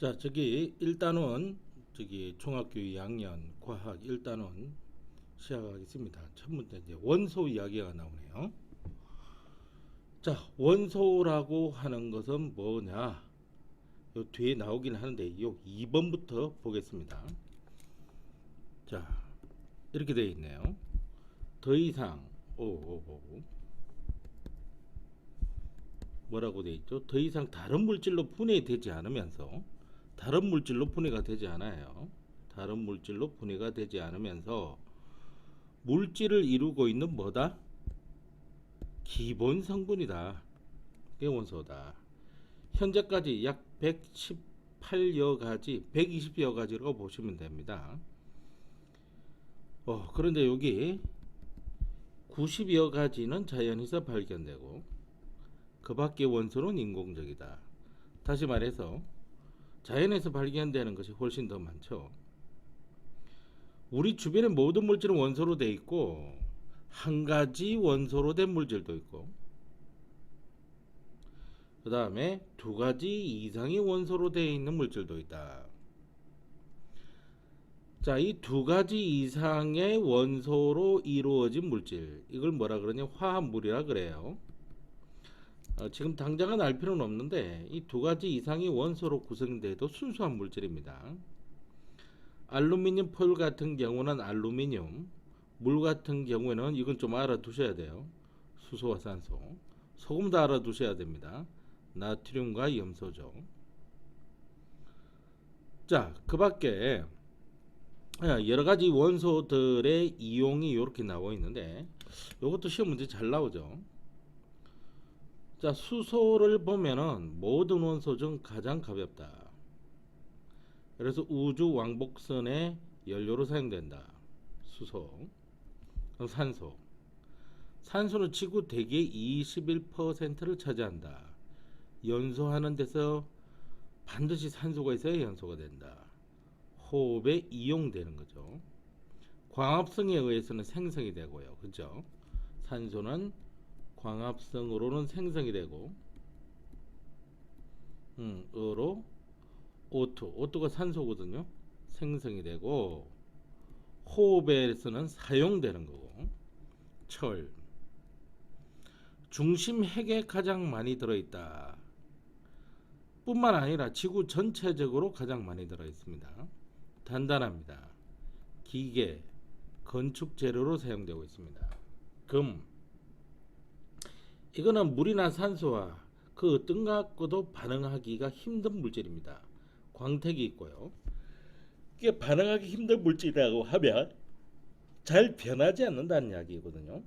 자, 저기 1단원 중학교 2학년 과학 1단원 시작하겠습니다. 첫 번째 이제 원소 이야기가 나오네요. 자, 원소라고 하는 것은 뭐냐? 요 뒤에 나오긴 하는데 요 2번부터 보겠습니다. 자, 이렇게 되어 있네요. 더 이상 뭐라고 되어 있죠? 더 이상 다른 물질로 분해되지 않으면서 다른 물질로 분해가 되지 않아요. 다른 물질로 분해가 되지 않으면서 물질을 이루고 있는 뭐다? 기본 성분이다. 그게 원소다. 현재까지 약 118여 가지, 120여 가지라고 보시면 됩니다. 그런데 여기 90여 가지는 자연에서 발견되고 그 밖의 원소는 인공적이다. 다시 말해서 자연에서 발견되는 것이 훨씬 더 많죠. 우리 주변의 모든 물질은 원소로 되어 있고 한 가지 원소로 된 물질도 있고 그 다음에 두 가지 이상의 원소로 되어 있는 물질도 있다. 자, 이 두 가지 이상의 원소로 이루어진 물질, 이걸 뭐라 그러냐? 화합물이라 그래요. 지금 당장은 알 필요는 없는데 이 두 가지 이상의 원소로 구성돼도 순수한 물질입니다. 알루미늄 포일 같은 경우는 알루미늄, 물 같은 경우에는 이건 좀 알아두셔야 돼요. 수소와 산소, 소금도 알아두셔야 됩니다. 나트륨과 염소죠. 자, 그 밖에 여러 가지 원소들의 이용이 이렇게 나와 있는데 이것도 시험 문제 잘 나오죠. 자, 수소를 보면은 모든 원소 중 가장 가볍다. 그래서 우주 왕복선의 연료로 사용된다. 수소. 그럼 산소. 산소는 지구 대기의 21%를 차지한다. 연소하는 데서 반드시 산소가 있어야 연소가 된다. 호흡에 이용되는 거죠. 광합성에 의해서는 생성이 되고요. 그죠? 산소는 광합성으로는 생성이 되고 어로 오토가 산소거든요. 생성이 되고 호흡에서는 사용되는 거고 철 중심 핵에 가장 많이 들어있다. 뿐만 아니라 지구 전체적으로 가장 많이 들어있습니다. 단단합니다. 기계, 건축 재료로 사용되고 있습니다. 금 이거는 물이나 산소와 그 어떤 것과도 반응하기가 힘든 물질입니다. 광택이 있고요. 이게 반응하기 힘든 물질이라고 하면 잘 변하지 않는다는 이야기거든요.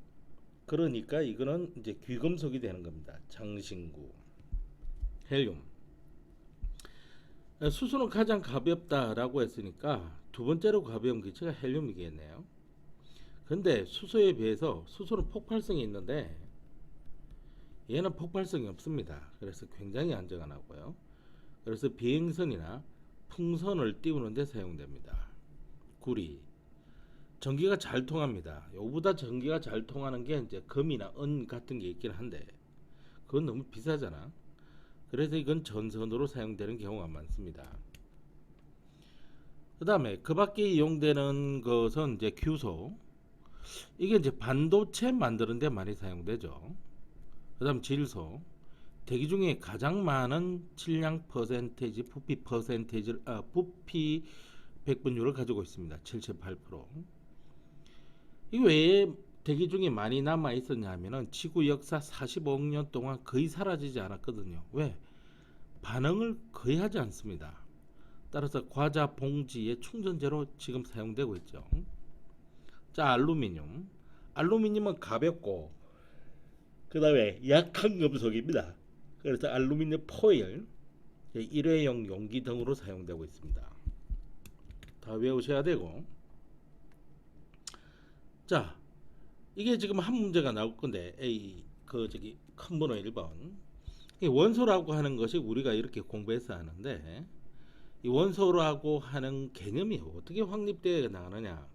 그러니까 이거는 이제 귀금속이 되는 겁니다. 장신구, 헬륨. 수소는 가장 가볍다라고 했으니까 두 번째로 가벼운 기체가 헬륨이겠네요. 그런데 수소에 비해서 수소는 폭발성이 있는데 얘는 폭발성이 없습니다. 그래서 굉장히 안정하고요. 그래서 비행선이나 풍선을 띄우는 데 사용됩니다. 구리 전기가 잘 통합니다. 요보다 전기가 잘 통하는 게 이제 금이나 은 같은 게 있긴 한데 그건 너무 비싸잖아. 그래서 이건 전선으로 사용되는 경우가 많습니다. 그 다음에 그 밖에 이용되는 것은 이제 규소. 이게 이제 반도체 만드는 데 많이 사용되죠. 그 다음 질소. 대기 중에 가장 많은 질량 퍼센테이지, 부피 백분율을 가지고 있습니다. 78%. 이 외에 대기 중에 많이 남아 있었냐 하면은 지구 역사 45억 년 동안 거의 사라지지 않았거든요. 왜? 반응을 거의 하지 않습니다. 따라서 과자 봉지의 충전재로 지금 사용되고 있죠. 자, 알루미늄. 알루미늄은 가볍고 그 다음에 약한 금속입니다. 그래서 알루미늄 포일, 일회용 용기 등으로 사용되고 있습니다. 다 외우셔야 되고. 자, 이게 지금 한 문제가 나올 건데 큰 번호 1번. 이 원소라고 하는 것이 우리가 이렇게 공부해서 하는데 이 원소라고 하는 개념이 어떻게 확립되어 나가느냐.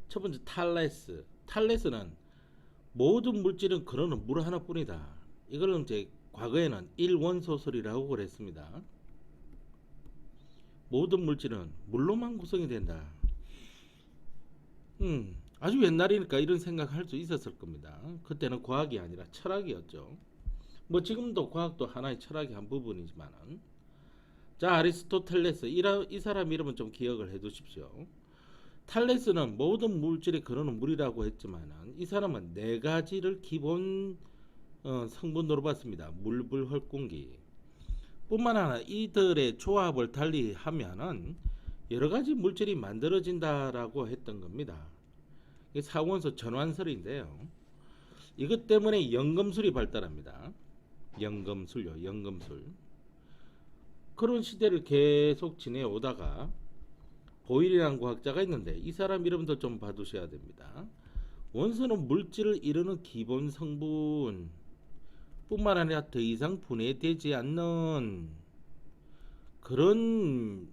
첫 번째 탈레스. 탈레스는 모든 물질은 근원은 물 하나뿐이다. 이거는 이제 과거에는 일원소설이라고 그랬습니다. 모든 물질은 물로만 구성이 된다. 아주 옛날이니까 이런 생각할 수 있었을 겁니다. 그때는 과학이 아니라 철학이었죠. 뭐 지금도 과학도 하나의 철학의 한 부분이지만은. 자, 아리스토텔레스 이 사람 이름은 좀 기억을 해 두십시오. 탈레스는 모든 물질의 근원은 물이라고 했지만은 이 사람은 네 가지를 기본 성분으로 봤습니다. 물, 불, 흙, 공기. 뿐만 아니라 이들의 조합을 달리 하면은 여러 가지 물질이 만들어진다라고 했던 겁니다. 이게 사원소 전환설인데요. 이것 때문에 연금술이 발달합니다. 연금술요, 연금술. 그런 시대를 계속 지내오다가 보일이라는 과학자가 있는데 이 사람 이름도 좀 봐두셔야 됩니다. 원소는 물질을 이루는 기본 성분 뿐만 아니라 더 이상 분해되지 않는 그런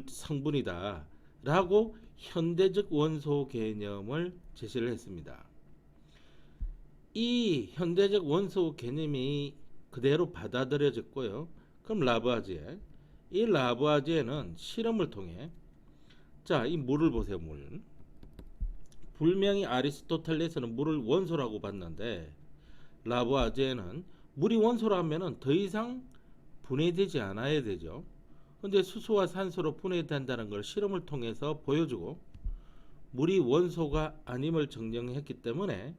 성분이다 라고 현대적 원소 개념을 제시를 했습니다. 이 현대적 원소 개념이 그대로 받아들여졌고요. 그럼 라부아지에 이 라부아지에는 실험을 통해 자, 이 물을 보세요. 물. 분명히 아리스토텔레스는 물을 원소라고 봤는데 라부아제는 물이 원소라면은 더 이상 분해되지 않아야 되죠. 근데 수소와 산소로 분해된다는 걸 실험을 통해서 보여주고 물이 원소가 아님을 증명했기 때문에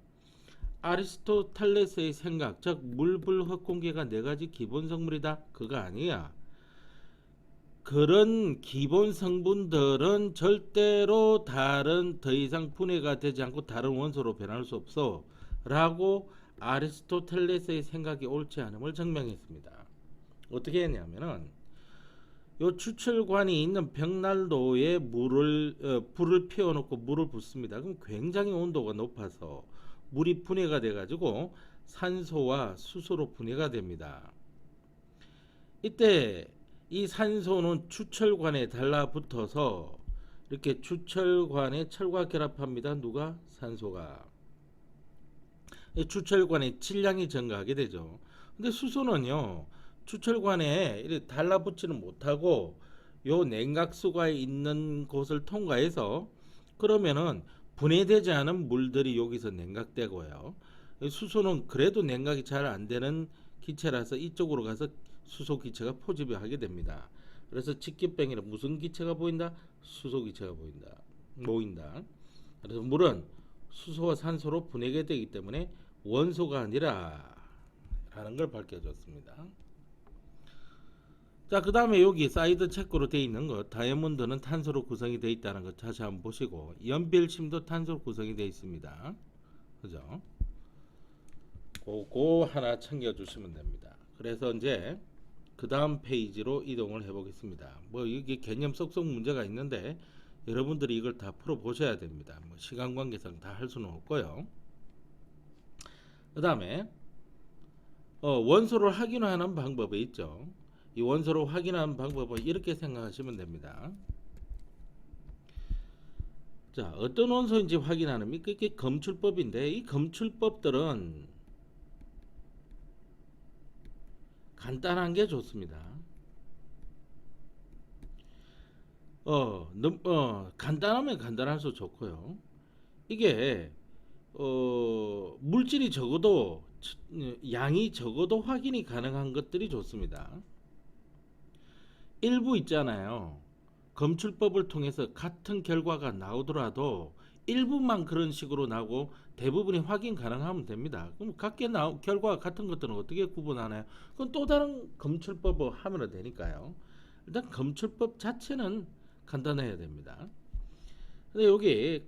아리스토텔레스의 생각, 즉 물, 불, 흙, 공기가 네 가지 기본 성분이다. 그거 아니야. 그런 기본 성분들은 절대로 더 이상 분해가 되지 않고 다른 원소로 변할 수 없어 라고 아리스토텔레스의 생각이 옳지 않음을 증명했습니다. 어떻게 했냐면은 요 추출관이 있는 벽난로에 불을 피워놓고 물을 붓습니다. 그럼 굉장히 온도가 높아서 물이 분해가 돼가지고 산소와 수소로 분해가 됩니다. 이때 이 산소는 추철관에 달라붙어서 이렇게 추철관에 철과 결합합니다. 누가? 산소가. 이 추철관의 질량이 증가하게 되죠. 근데 수소는요, 추철관에 이렇게 달라붙지는 못하고 요 냉각수가 있는 곳을 통과해서 그러면은 분해되지 않은 물들이 여기서 냉각되고요. 수소는 그래도 냉각이 잘 안 되는 기체라서 이쪽으로 가서 수소 기체가 포집을 하게 됩니다. 그래서 직기병이라 무슨 기체가 보인다? 수소 기체가 모인다. 그래서 물은 수소와 산소로 분해가 되기 때문에 원소가 아니라 라는 걸 밝혀줬습니다. 자, 그 다음에 여기 사이드 체크로 되어 있는 것, 다이아몬드는 탄소로 구성이 되어 있다는 것 다시 한번 보시고, 연필심도 탄소로 구성이 되어 있습니다. 그죠? 그거 하나 챙겨주시면 됩니다. 그래서 이제 그 다음 페이지로 이동을 해보겠습니다. 뭐 이게 개념 쏙쏙 문제가 있는데 여러분들이 이걸 다 풀어보셔야 됩니다. 뭐 시간 관계상 다 할 수는 없고요. 그 다음에 원소를 확인하는 방법이 있죠. 이 원소를 확인하는 방법은 이렇게 생각하시면 됩니다. 자, 어떤 원소인지 확인하는 이게 검출법인데 이 검출법들은 간단한 게 좋습니다. 간단하면 간단할수록 좋고요. 이게 물질이 적어도 양이 적어도 확인이 가능한 것들이 좋습니다. 일부 있잖아요. 검출법을 통해서 같은 결과가 나오더라도 일부만 그런 식으로 나오고 대부분이 확인 가능하면 됩니다. 그럼 각기 결과가 같은 것들은 어떻게 구분하나요? 그건 또 다른 검출법을 하면 되니까요. 일단 검출법 자체는 간단해야 됩니다. 근데 여기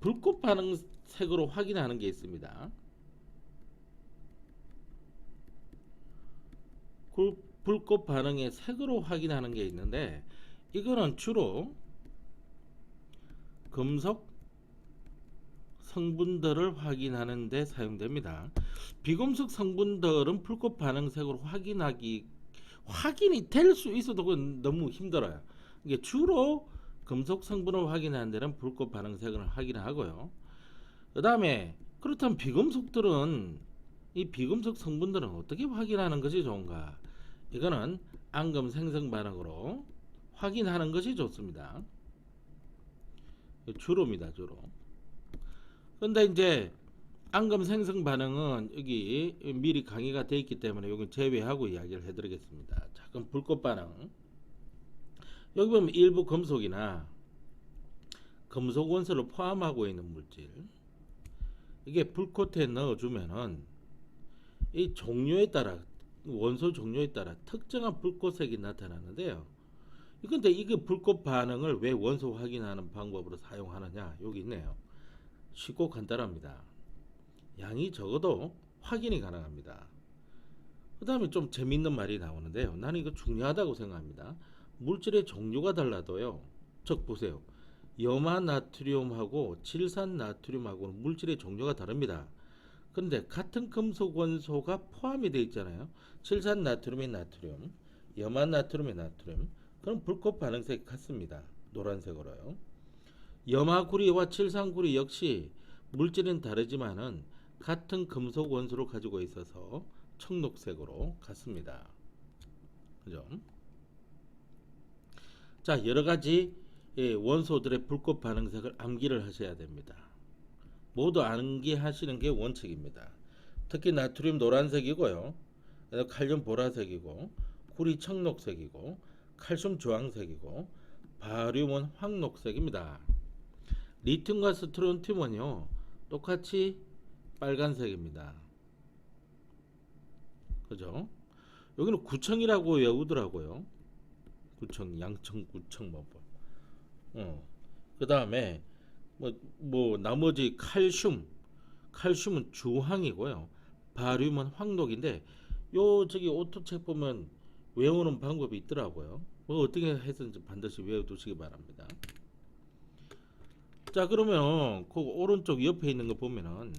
불꽃 반응 색으로 확인하는 게 있습니다. 불꽃 반응의 색으로 확인하는 게 있는데 이거는 주로 금속 성분들을 확인하는 데 사용됩니다. 비금속 성분들은 불꽃 반응색으로 확인이 될 수 있어도 그건 너무 힘들어요. 이게 주로 금속 성분을 확인하는 데는 불꽃 반응색을 확인하고요. 그 다음에 그렇다면 이 비금속 성분들은 어떻게 확인하는 것이 좋은가? 이거는 앙금 생성 반응으로 확인하는 것이 좋습니다. 주로입니다, 주로. 근데 이제 앙금 생성 반응은 여기 미리 강의가 되어 있기 때문에 여기 제외하고 이야기를 해드리겠습니다. 자, 그럼 불꽃 반응. 여기 보면 일부 금속이나 금속 원소를 포함하고 있는 물질, 이게 불꽃에 넣어주면은 이 종류에 따라, 원소 종류에 따라 특정한 불꽃색이 나타나는데요. 근데 이게 불꽃 반응을 왜 원소 확인하는 방법으로 사용하느냐? 여기 있네요. 쉽고 간단합니다. 양이 적어도 확인이 가능합니다. 그 다음에 좀 재밌는 말이 나오는데요. 나는 이거 중요하다고 생각합니다. 물질의 종류가 달라도요. 즉 보세요. 염화 나트륨하고 질산 나트륨하고는 물질의 종류가 다릅니다. 그런데 같은 금속 원소가 포함이 되어 있잖아요. 질산 나트륨의 나트륨, 염화 나트륨의 나트륨. 그럼 불꽃 반응색이 같습니다. 노란색으로요. 염화구리와 질산구리 역시 물질은 다르지만은 같은 금속 원소를 가지고 있어서 청록색으로 같습니다. 그죠? 자, 여러 가지 원소들의 불꽃 반응색을 암기를 하셔야 됩니다. 모두 암기하시는 게 원칙입니다. 특히 나트륨 노란색이고요. 칼륨 보라색이고, 구리 청록색이고, 칼슘 주황색이고, 바륨은 황록색입니다. 리튬과 스트론튬은요 똑같이 빨간색입니다. 그죠? 여기는 구청이라고 외우더라고요. 구청, 양청, 구청 그 다음에 나머지 칼슘은 주황이고요. 바륨은 황록인데 저기 오토책 보면 외우는 방법이 있더라고요. 어떻게 해서든지 반드시 외워두시기 바랍니다. 자, 그러면 그 오른쪽 옆에 있는 거 보면은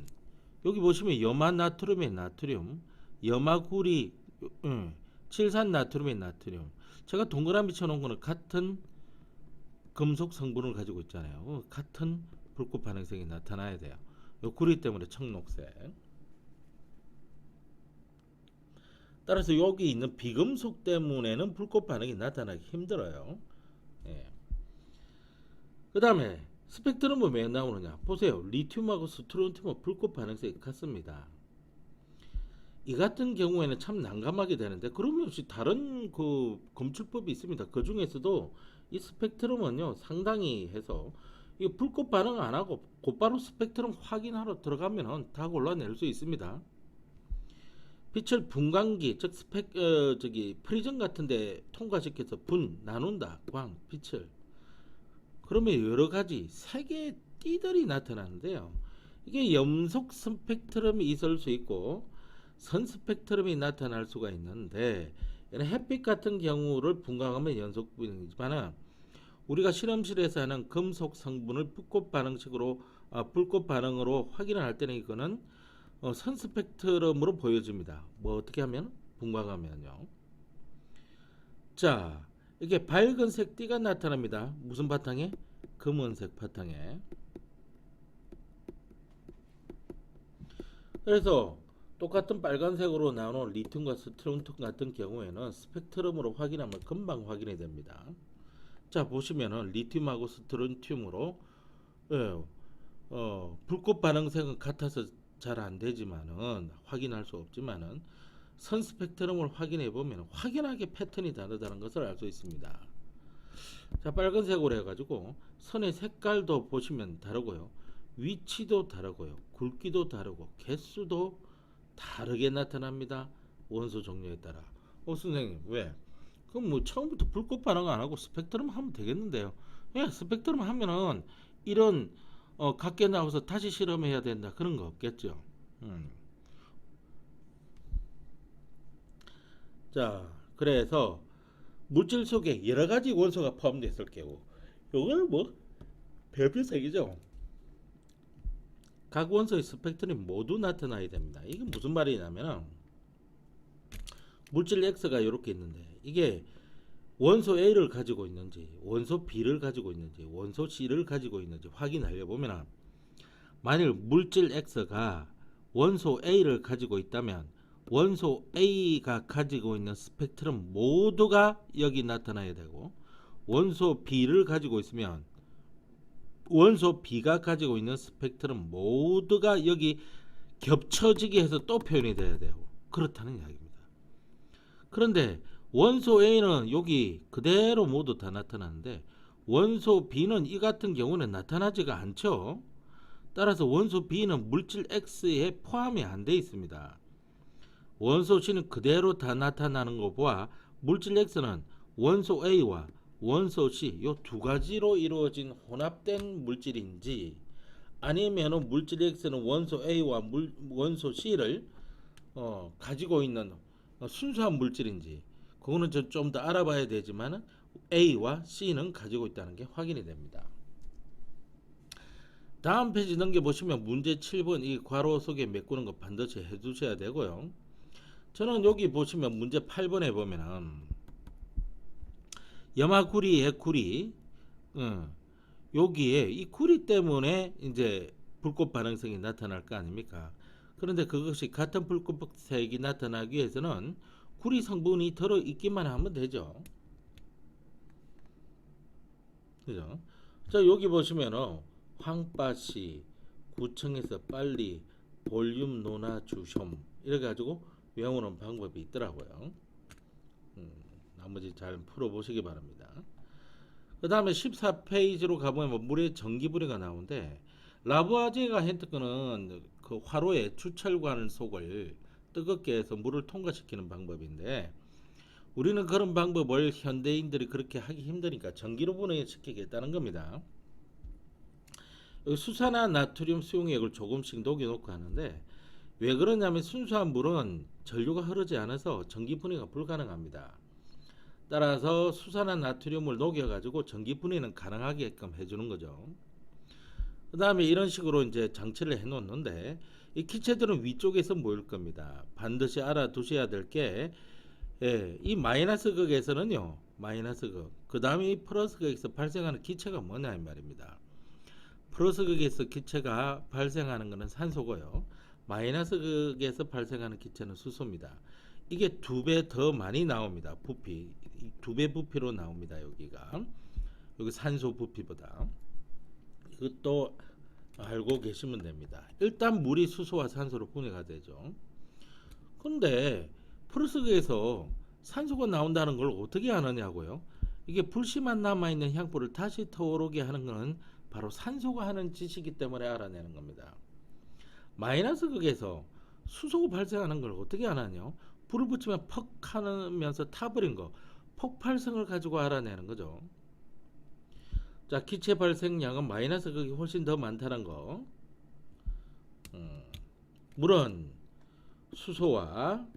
여기 보시면 염화 나트륨의 나트륨, 염화구리, 칠산 나트륨의 나트륨. 제가 동그라미 쳐놓은 거는 같은 금속 성분을 가지고 있잖아요. 같은 불꽃 반응색이 나타나야 돼요. 요 구리 때문에 청록색. 따라서 여기 있는 비금속 때문에는 불꽃 반응이 나타나기 힘들어요. 예. 그 다음에 스펙트럼은 왜 나오느냐? 보세요. 리튬하고 스트론튬은 불꽃 반응색이 같습니다. 이 같은 경우에는 참 난감하게 되는데 그러면 혹시 다른 그 검출법이 있습니다. 그 중에서도 이 스펙트럼은요 상당히 해서 이 불꽃 반응 안 하고 곧바로 스펙트럼 확인하러 들어가면은 다 골라낼 수 있습니다. 빛을 분광기 즉 프리즘 같은데 통과시켜서 나눈다 빛을. 그러면 여러 가지 색의 띠들이 나타나는데요. 이게 염속 스펙트럼이 있을 수 있고 선 스펙트럼이 나타날 수가 있는데 햇빛 같은 경우를 분광하면 연속 분이지만 우리가 실험실에서 하는 금속 성분을 불꽃 반응으로 확인을 할 때는 이거는 선 스펙트럼으로 보여집니다. 어떻게 하면? 분광하면요. 자, 이게 밝은색 띠가 나타납니다. 무슨 바탕에? 검은색 바탕에. 그래서 똑같은 빨간색으로 나오는 리튬과 스트론튬 같은 경우에는 스펙트럼으로 확인하면 금방 확인이 됩니다. 자, 보시면은 리튬하고 스트론튬으로 불꽃 반응색은 같아서 잘 안 되지만은 확인할 수 없지만은 선 스펙트럼을 확인해 보면 확연하게 패턴이 다르다는 것을 알 수 있습니다. 자, 빨간색으로 해가지고 선의 색깔도 보시면 다르고요, 위치도 다르고요, 굵기도 다르고 개수도 다르게 나타납니다. 원소 종류에 따라. 선생님 왜? 그럼 처음부터 불꽃 반응 안 하고 스펙트럼 하면 되겠는데요? 스펙트럼 하면은 이런 각계 나와서 다시 실험해야 된다 그런 거 없겠죠. 자, 그래서 물질 속에 여러 가지 원소가 포함되어 있을 경우 이걸 별표색이죠. 각 원소의 스펙트럼이 모두 나타나야 됩니다. 이게 무슨 말이냐면 물질 X가 이렇게 있는데 이게 원소 A를 가지고 있는지 원소 B를 가지고 있는지 원소 C를 가지고 있는지 확인하려 보면 만일 물질 X가 원소 A를 가지고 있다면 원소 A가 가지고 있는 스펙트럼 모두가 여기 나타나야 되고 원소 B를 가지고 있으면 원소 B가 가지고 있는 스펙트럼 모두가 여기 겹쳐지게 해서 또 표현이 돼야 돼요. 그렇다는 이야기입니다. 그런데 원소 A는 여기 그대로 모두 다 나타나는데 원소 B는 이 같은 경우는 나타나지가 않죠. 따라서 원소 B는 물질 X에 포함이 안 돼 있습니다. 원소 C는 그대로 다 나타나는 것과 물질 X는 원소 A와 원소 C 이 두 가지로 이루어진 혼합된 물질인지 아니면 물질 X는 원소 A와 원소 C를 가지고 있는 순수한 물질인지 그거는 좀 더 알아봐야 되지만 A와 C는 가지고 있다는 게 확인이 됩니다. 다음 페이지 넘겨보시면 문제 7번 이 괄호 속에 메꾸는 거 반드시 해두셔야 되고요. 저는 여기 보시면 문제 8번에 보면은 염화구리의 구리 여기에 이 구리 때문에 이제 불꽃 반응성이 나타날 거 아닙니까? 그런데 그것이 같은 불꽃색이 나타나기 위해서는 구리 성분이 들어 있기만 하면 되죠. 그죠? 자, 여기 보시면은 황빠시 구청에서 빨리 볼륨 논하 주숑 이래 가지고 외우는 방법이 있더라고요. 나머지 잘 풀어보시기 바랍니다. 그 다음에 14페이지로 가보면 물의 전기분해가 나오는데 라부아제가 했던 그 화로에 추철관 속을 뜨겁게 해서 물을 통과시키는 방법인데 우리는 그런 방법을 현대인들이 그렇게 하기 힘드니까 전기로 분해시키겠다는 겁니다. 수산화 나트륨 수용액을 조금씩 녹여놓고 하는데 왜 그러냐면 순수한 물은 전류가 흐르지 않아서 전기 분해가 불가능합니다. 따라서 수산화 나트륨을 녹여가지고 전기 분해는 가능하게끔 해주는 거죠. 그 다음에 이런 식으로 이제 장치를 해놓는데 이 기체들은 위쪽에서 모일 겁니다. 반드시 알아두셔야 될 게 이 마이너스 극에서는요 마이너스 극, 그 다음에 이 플러스 극에서 발생하는 기체가 뭐냐 이 말입니다. 플러스 극에서 기체가 발생하는 것은 산소고요. 마이너스 극에서 발생하는 기체는 수소입니다. 이게 2배 더 많이 나옵니다. 부피 2배 부피로 나옵니다. 여기가 여기 산소 부피보다 이것도 알고 계시면 됩니다. 일단 물이 수소와 산소로 분해가 되죠. 근데 플러스극에서 산소가 나온다는 걸 어떻게 아느냐고요? 이게 불씨만 남아있는 향불을 다시 타오르게 하는 것은 바로 산소가 하는 짓이기 때문에 알아내는 겁니다. 마이너스 극에서 수소가 발생하는 걸 어떻게 알아내요? 불을 붙이면 퍽 하면서 타버린 거 폭발성을 가지고 알아내는 거죠. 자, 기체 발생량은 마이너스 극이 훨씬 더 많다는 거. 물은 수소와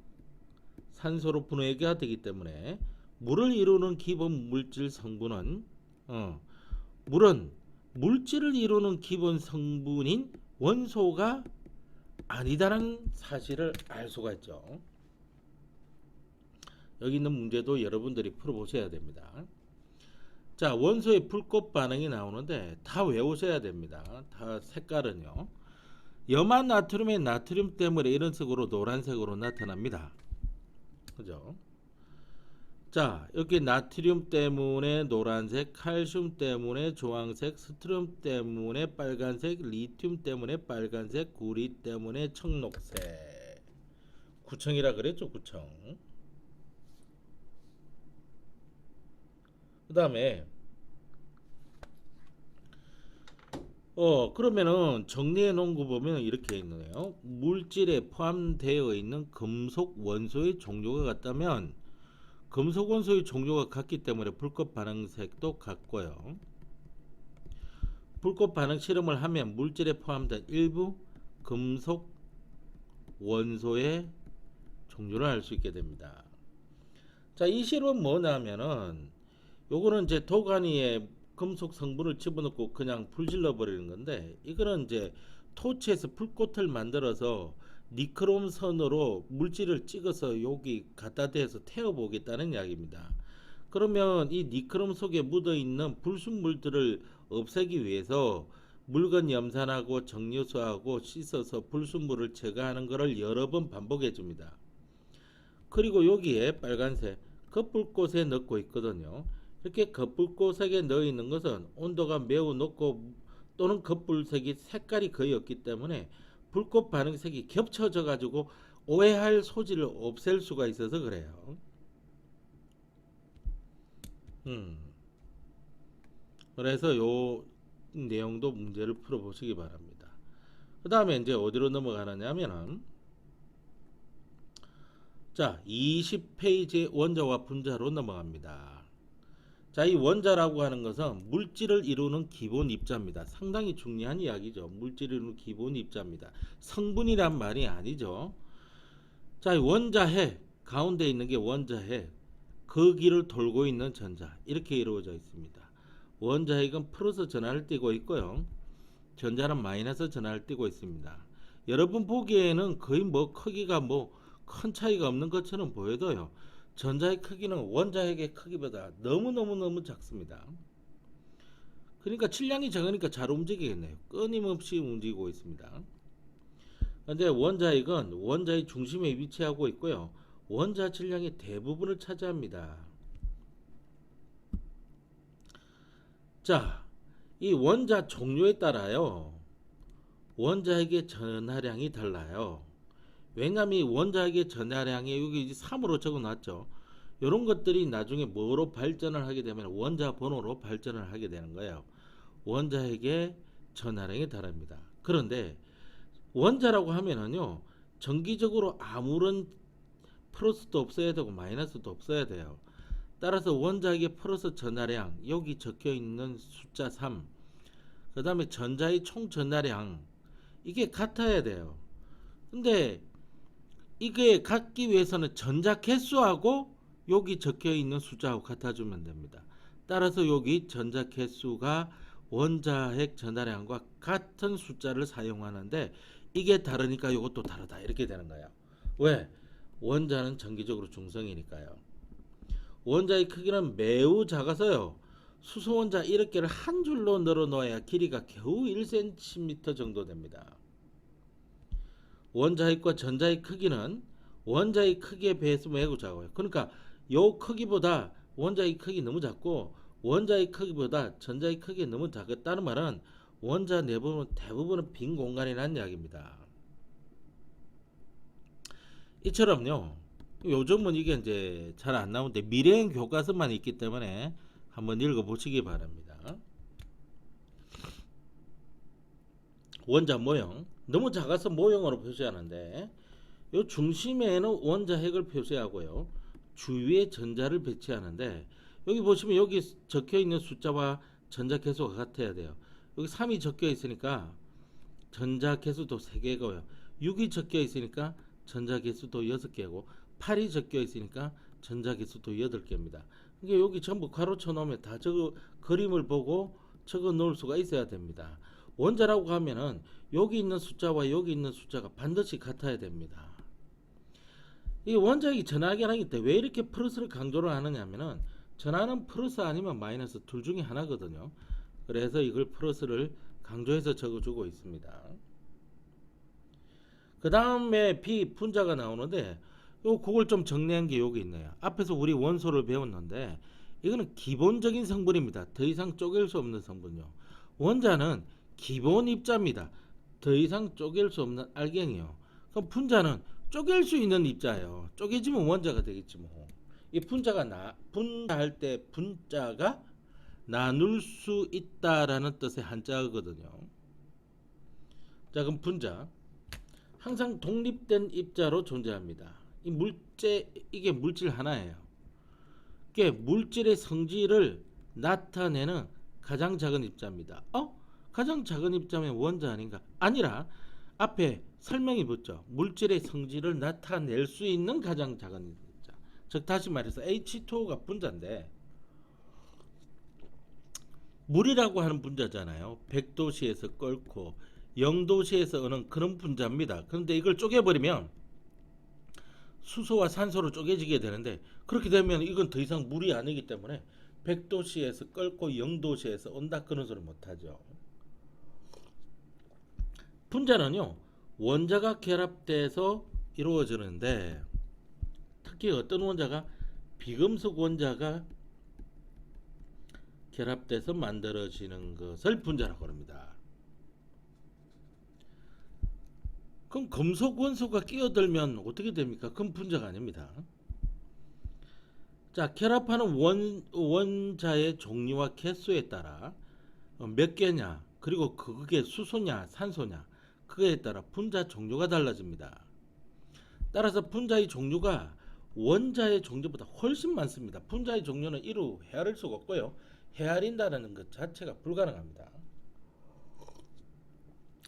산소로 분해가 되기 때문에 물을 이루는 기본 물질 성분은 물은 물질을 이루는 기본 성분인 원소가 아니다라는 사실을 알 수가 있죠. 여기 있는 문제도 여러분들이 풀어보셔야 됩니다. 자, 원소의 불꽃 반응이 나오는데 다 외우셔야 됩니다. 다 색깔은요. 염화 나트륨의 나트륨 때문에 이런 식으로 노란색으로 나타납니다. 그죠? 자, 여기 나트륨 때문에 노란색, 칼슘 때문에 주황색, 스트륨 때문에 빨간색, 리튬 때문에 빨간색, 구리 때문에 청록색. 구청이라 그랬죠, 구청. 그 다음에 그러면은 정리해 놓은 거 보면 이렇게 있네요. 물질에 포함되어 있는 금속 원소의 종류가 같다면 금속 원소의 종류가 같기 때문에 불꽃 반응색도 같고요. 불꽃 반응 실험을 하면 물질에 포함된 일부 금속 원소의 종류를 알 수 있게 됩니다. 자, 이 실험은 뭐냐면은 요거는 이제 도가니에 금속 성분을 집어넣고 그냥 불질러 버리는 건데 이거는 이제 토치에서 불꽃을 만들어서 니크롬 선으로 물질을 찍어서 여기 갖다 대서 태워 보겠다는 이야기입니다. 그러면 이 니크롬 속에 묻어 있는 불순물들을 없애기 위해서 물건 염산하고 정류수하고 씻어서 불순물을 제거하는 것을 여러 번 반복해 줍니다. 그리고 여기에 빨간색 컵불꽃에 넣고 있거든요. 이렇게 겉불꽃색에 넣어 있는 것은 온도가 매우 높고 또는 겉불색이 색깔이 거의 없기 때문에 불꽃 반응색이 겹쳐져 가지고 오해할 소지를 없앨 수가 있어서 그래요. 음. 그래서 요 내용도 문제를 풀어보시기 바랍니다. 그 다음에 이제 어디로 넘어가느냐 하면은 자 20페이지 원자와 분자로 넘어갑니다. 자, 이 원자라고 하는 것은 물질을 이루는 기본 입자입니다. 상당히 중요한 이야기죠. 물질을 이루는 기본 입자입니다. 성분이란 말이 아니죠. 자, 이 원자핵 가운데 있는 게 원자핵, 거기를 돌고 있는 전자 이렇게 이루어져 있습니다. 원자핵은 플러스 전하를 띠고 있고요. 전자는 마이너스 전하를 띠고 있습니다. 여러분 보기에는 거의 뭐 크기가 뭐 큰 차이가 없는 것처럼 보여도요. 전자의 크기는 원자핵의 크기보다 너무 작습니다. 그러니까 질량이 적으니까 잘 움직이겠네요. 끊임없이 움직이고 있습니다. 근데 원자핵은 원자의 중심에 위치하고 있고요. 원자 질량의 대부분을 차지합니다. 자, 이 원자 종류에 따라요. 원자핵의 전하량이 달라요. 왜냐하면 이 원자핵의 전하량이 여기 3으로 적어놨죠. 이런 것들이 나중에 뭐로 발전을 하게 되면 원자 번호로 발전을 하게 되는 거예요. 원자핵의 전하량이 다릅니다. 그런데 원자라고 하면은요, 정기적으로 아무런 플러스도 없어야 되고 마이너스도 없어야 돼요. 따라서 원자핵의 플러스 전하량, 여기 적혀 있는 숫자 3, 그 다음에 전자의 총 전하량, 이게 같아야 돼요. 근데 이게 같기 위해서는 전자 개수하고 여기 적혀 있는 숫자하고 같아주면 됩니다. 따라서 여기 전자 개수가 원자핵 전하량과 같은 숫자를 사용하는데 이게 다르니까 이것도 다르다 이렇게 되는 거예요. 왜? 원자는 정기적으로 중성이니까요. 원자의 크기는 매우 작아서요. 수소원자 1억개를 한 줄로 늘어 놓아야 길이가 겨우 1cm 정도 됩니다. 원자핵과 전자의 크기는 원자의 크기에 비해서 매우 작아요. 그러니까 요 크기보다 원자의 크기 너무 작고 원자의 크기보다 전자의 크기 너무 작았다는 말은 원자 내부는 대부분은 빈 공간이라는 이야기입니다. 이처럼요. 요즘은 이게 이제 잘 안 나오는데 미래행 교과서만 있기 때문에 한번 읽어보시기 바랍니다. 원자 모형 너무 작아서 모형으로 표시하는데 요 중심에는 원자핵을 표시하고요. 주위에 전자를 배치하는데 여기 보시면 여기 적혀 있는 숫자와 전자 개수가 같아야 돼요. 여기 3이 적혀 있으니까 전자 개수도 3개고요. 6이 적혀 있으니까 전자 개수도 6개고 8이 적혀 있으니까 전자 개수도 8개입니다. 그러니까 여기 전부 가로쳐 놓으면 다 저거 그림을 보고 적어 놓을 수가 있어야 됩니다. 원자라고 하면은 여기 있는 숫자와 여기 있는 숫자가 반드시 같아야 됩니다. 이 원자핵이 전하기 하기 때 왜 이렇게 플러스를 강조를 하느냐면은 전하는 플러스 아니면 마이너스 둘 중에 하나거든요. 그래서 이걸 플러스를 강조해서 적어주고 있습니다. 그 다음에 B 분자가 나오는데 그걸 좀 정리한 게 여기 있네요. 앞에서 우리 원소를 배웠는데 이거는 기본적인 성분입니다. 더 이상 쪼갤 수 없는 성분이요. 원자는 기본 입자입니다. 더 이상 쪼갤 수 없는 알갱이요. 그럼 분자는 쪼갤 수 있는 입자예요. 쪼개지면 원자가 되겠지 뭐. 이 분자가 분자할 때 분자가 나눌 수 있다라는 뜻의 한자어거든요. 자, 그럼 분자 항상 독립된 입자로 존재합니다. 이게 물질 하나예요. 이게 물질의 성질을 나타내는 가장 작은 입자입니다. 가장 작은 입자면 원자 아닌가? 아니라 앞에 설명이 붙죠. 물질의 성질을 나타낼 수 있는 가장 작은 입자. 즉 다시 말해서 H2O가 분자인데 물이라고 하는 분자잖아요. 100도씨에서 끓고 0도씨에서 어는 그런 분자입니다. 그런데 이걸 쪼개버리면 수소와 산소로 쪼개지게 되는데 그렇게 되면 이건 더 이상 물이 아니기 때문에 100도씨에서 끓고 0도씨에서 온다 그런 소리 못하죠. 분자는요 원자가 결합돼서 이루어지는데 특히 어떤 원자가 비금속 원자가 결합돼서 만들어지는 것을 분자라고 합니다. 그럼 금속 원소가 끼어들면 어떻게 됩니까? 그럼 분자가 아닙니다. 자, 결합하는 원자의 종류와 개수에 따라 몇 개냐, 그리고 그게 수소냐, 산소냐, 그거에 따라 분자 종류가 달라집니다. 따라서 분자의 종류가 원자의 종류보다 훨씬 많습니다. 분자의 종류는 이루 헤아릴 수가 없고요. 헤아린다는 것 자체가 불가능합니다.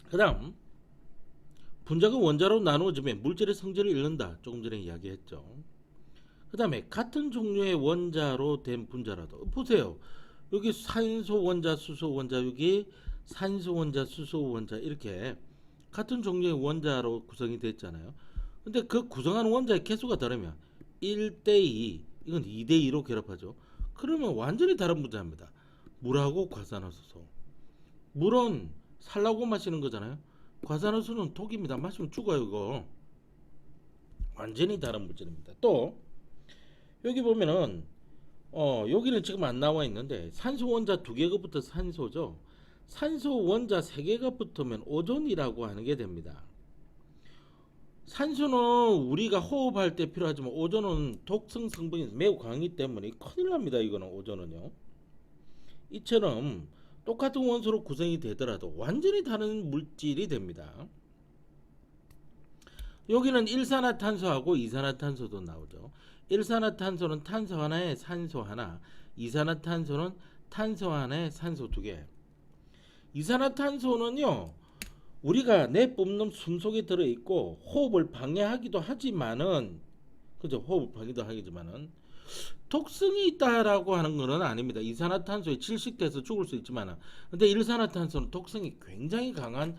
그 다음 분자가 원자로 나누어지면 물질의 성질을 잃는다. 조금 전에 이야기했죠. 그 다음에 같은 종류의 원자로 된 분자라도 보세요. 여기 산소 원자, 수소 원자, 여기 산소 원자, 수소 원자 이렇게 같은 종류의 원자로 구성이 됐잖아요. 근데 그 구성하는 원자의 개수가 다르면 1대2, 이건 2대2로 결합하죠. 그러면 완전히 다른 분자입니다. 물하고 과산화수소. 물은 살라고 마시는 거잖아요. 과산화수소는 독입니다. 마시면 죽어요 이거. 완전히 다른 물질입니다. 또 여기 보면은 여기는 지금 안 나와 있는데 산소 원자 2개가 붙어 산소죠. 산소 원자 3개가 붙으면 오존이라고 하는 게 됩니다. 산소는 우리가 호흡할 때 필요하지만 오존은 독성 성분이 매우 강하기 때문에 큰일 납니다. 이거는 오존은요. 이처럼 똑같은 원소로 구성이 되더라도 완전히 다른 물질이 됩니다. 여기는 일산화탄소하고 이산화탄소도 나오죠. 일산화탄소는 탄소 하나에 산소 하나, 이산화탄소는 탄소 하나에 산소 2개. 이산화탄소는요, 우리가 내뿜는 숨 속에 들어있고 호흡을 방해하기도 하지만은, 그죠? 호흡을 방해도 하지만은 독성이 있다라고 하는 것은 아닙니다. 이산화탄소에 질식돼서 죽을 수 있지만은, 근데 일산화탄소는 독성이 굉장히 강한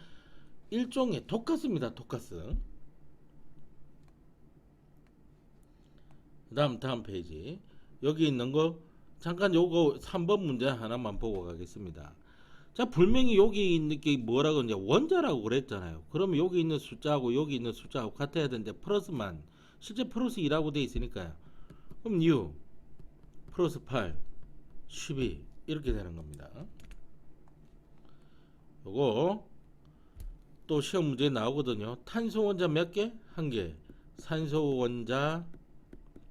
일종의 독가스입니다. 독가스. 다음 페이지. 여기 있는 거 잠깐 요거 3번 문제 하나만 보고 가겠습니다. 자, 분명히 여기 있는 게 뭐라고 이제 원자라고 그랬잖아요. 그러면 여기 있는 숫자하고 여기 있는 숫자하고 같아야 되는데 플러스만, 실제 플러스 2라고 돼 있으니까요. 그럼 6 플러스 8 12 이렇게 되는 겁니다. 요거 또 시험 문제에 나오거든요. 탄소 원자 몇 개? 1개. 산소 원자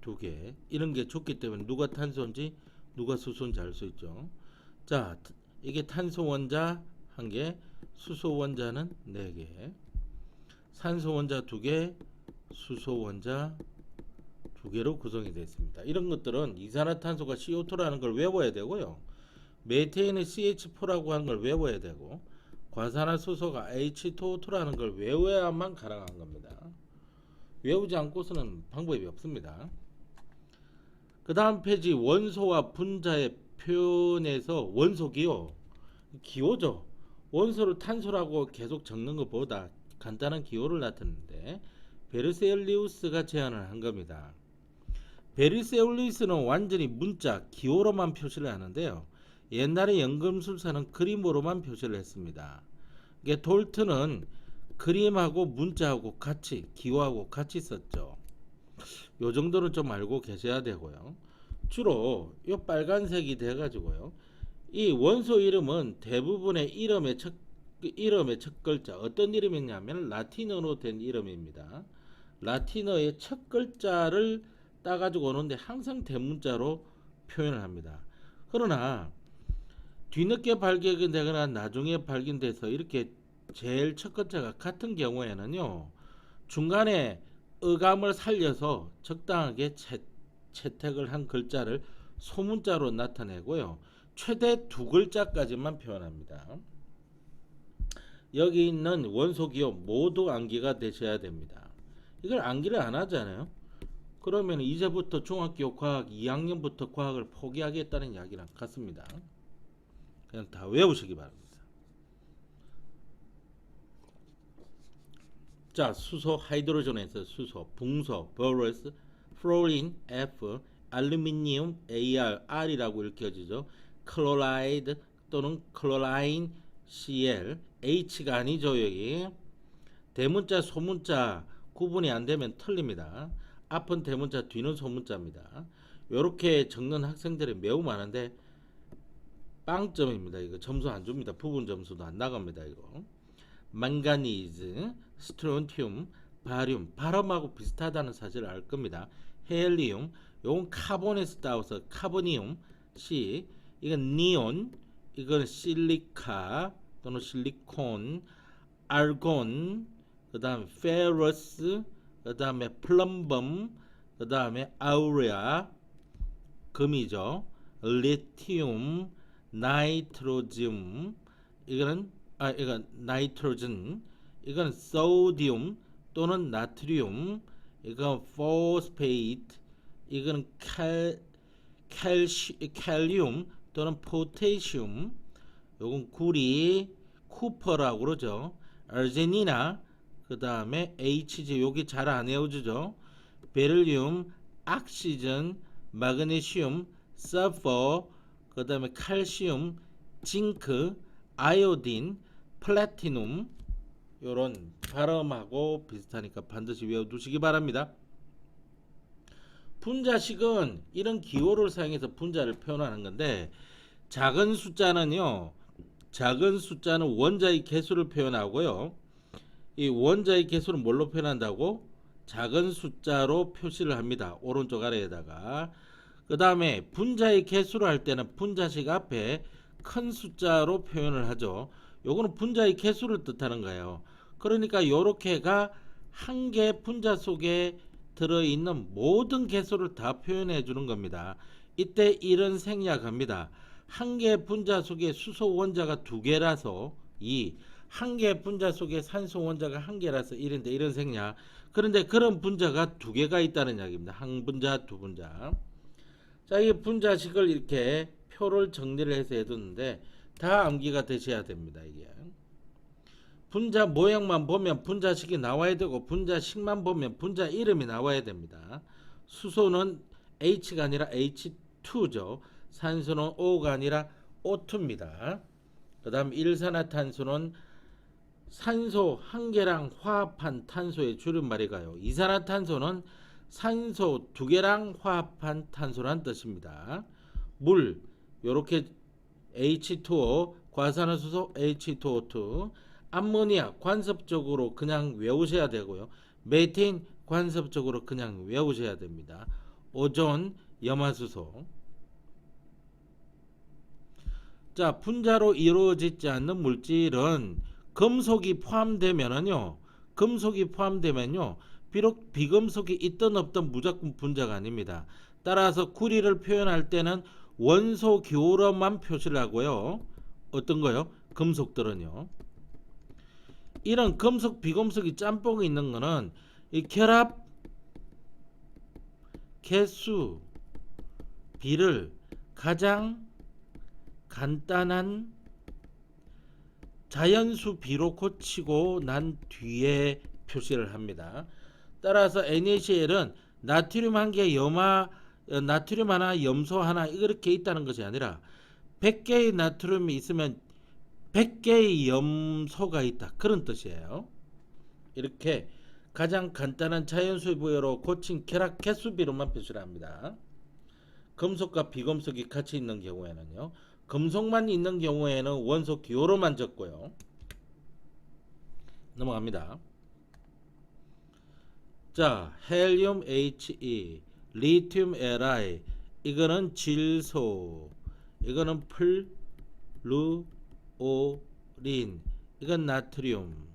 2개. 이런 게 좋기 때문에 누가 탄소인지 누가 수소인지 알 수 있죠. 자, 이게 탄소 원자 1개, 수소 원자는 4개. 산소 원자 2개, 수소 원자 2개로 구성이 되어 있습니다. 이런 것들은 이산화탄소가 CO2라는 걸 외워야 되고요. 메테인은 CH4라고 하는 걸 외워야 되고, 과산화수소가 H2O2라는 걸 외워야만 가능한 겁니다. 외우지 않고서는 방법이 없습니다. 그 다음 페이지 원소와 분자의 표현에서 원소기호, 기호죠. 원소를 탄소라고 계속 적는 것보다 간단한 기호를 나타내는데 베르셀리우스가 제안을 한 겁니다. 베르셀리우스는 완전히 문자 기호로만 표시를 하는데요. 옛날에 연금술사는 그림으로만 표시를 했습니다. 이게 돌트는 그림하고 문자하고 같이, 기호하고 같이 썼죠. 요 정도는 좀 알고 계셔야 되고요. 주로 요 빨간색이 돼 가지고요. 이 원소 이름은 대부분의 이름의 첫 글자, 어떤 이름이냐면 라틴어로 된 이름입니다. 라틴어의 첫 글자를 따가지고 오는데 항상 대문자로 표현을 합니다. 그러나 뒤늦게 발견되거나 나중에 발견돼서 이렇게 제일 첫 글자가 같은 경우에는요, 중간에 어감을 살려서 적당하게 채택을 한 글자를 소문자로 나타내고요, 최대 2글자까지만 표현합니다. 여기 있는 원소기호 모두 암기가 되셔야 됩니다. 이걸 암기를 안 하잖아요. 그러면 이제부터 중학교 과학 2학년부터 과학을 포기하겠다는 이야기랑 같습니다. 그냥 다 외우시기 바랍니다. 자, 수소 하이드로전에서 수소, 붕소, 보러스, 플로린, F, 알루미늄, AR, R이라고 읽혀지죠. 클로라이드 또는 클로라인, Cl, H가 아니죠. 여기 대문자 소문자 구분이 안 되면 틀립니다. 앞은 대문자 뒤는 소문자입니다. 이렇게 적는 학생들이 매우 많은데 빵점입니다. 이거 점수 안 줍니다. 부분 점수도 안 나갑니다. 이거. 망가니즈, 스트론튬, 바륨, 바람하고 비슷하다는 사실을 알 겁니다. 헬리움, 요건 카본에서 따와서 카보니움, C, 이건 니온, 이건 실리카 또는 실리콘, 알곤, 그 다음에 페러스, 그 다음에 플럼범, 그 다음에 아우레아, 금이죠. 리튬, 나이트로즘, 이거는 이건 나이트로젠, 이건 소디움 또는 나트륨, 이건 포스페이트, 이건 칼륨 또는 포테슘, 요건 구리, 쿠퍼라고 그러죠. 아르제니나, 그 다음에 HG, 여기 잘 안 외워주죠. 베릴륨, 악시전, 마그네슘, 서퍼, 그 다음에 칼슘, 징크, 아이오딘, 플래티눔, 요런 발음하고 비슷하니까 반드시 외워두시기 바랍니다. 분자식은 이런 기호를 사용해서 분자를 표현하는 건데, 작은 숫자는요, 작은 숫자는 원자의 개수를 표현하고요, 이 원자의 개수를 뭘로 표현한다고? 작은 숫자로 표시를 합니다. 오른쪽 아래에다가. 그 다음에 분자의 개수를 할 때는 분자식 앞에 큰 숫자로 표현을 하죠. 요거는 분자의 개수를 뜻하는 거예요. 그러니까 요렇게가 한 개 분자 속에 들어있는 모든 개수를 다 표현해 주는 겁니다. 이때 이런 생략합니다. 한 개 분자 속에 수소 원자가 두 개라서 2, 한 개 분자 속에 산소 원자가 한 개라서 1인데 이런 생략. 그런데 그런 분자가 두 개가 있다는 이야기입니다. 한 분자, 두 분자. 자, 이 분자식을 이렇게 표를 정리를 해서 해두는데 다 암기가 되셔야 됩니다. 이게 분자 모양만 보면 분자식이 나와야 되고, 분자식만 보면 분자 이름이 나와야 됩니다. 수소는 H가 아니라 H2죠. 산소는 O가 아니라 O2입니다. 그 다음 일산화탄소는 산소 한 개랑 화합한 탄소의 줄임말이가요. 이산화탄소는 산소 두 개랑 화합한 탄소란 뜻입니다. 물, 요렇게 H2O, 과산화수소 H2O2, 암모니아 관습적으로 그냥 외우셔야 되고요. 메테인 관습적으로 그냥 외우셔야 됩니다. 오존, 염화수소. 자, 분자로 이루어지지 않는 물질은 금속이 포함되면요, 비록 비금속이 있든 없든 무조건 분자가 아닙니다. 따라서 구리를 표현할 때는 원소 기호로만 표시를 하고요. 어떤 거요? 금속들은요. 이런 금속 비금속이 짬뽕이 있는 거는 이 결합 개수 비를 가장 간단한 자연수 비로 고치고 난 뒤에 표시를 합니다. 따라서 NaCl은 나트륨 한 개, 나트륨 하나, 염소 하나 이렇게 있다는 것이 아니라 100개의 나트륨이 있으면 100개의 염소가 있다, 그런 뜻이에요. 이렇게 가장 간단한 자연수 비로 고친 결합 개수 비로만 표시를 합니다. 금속과 비금속이 같이 있는 경우에는요, 금속만 있는 경우에는 원소 기호로만 적고요. 넘어갑니다. 자, 헬륨 He, 리튬 Li, 이거는 질소, 이거는 플루오린, 이건 나트륨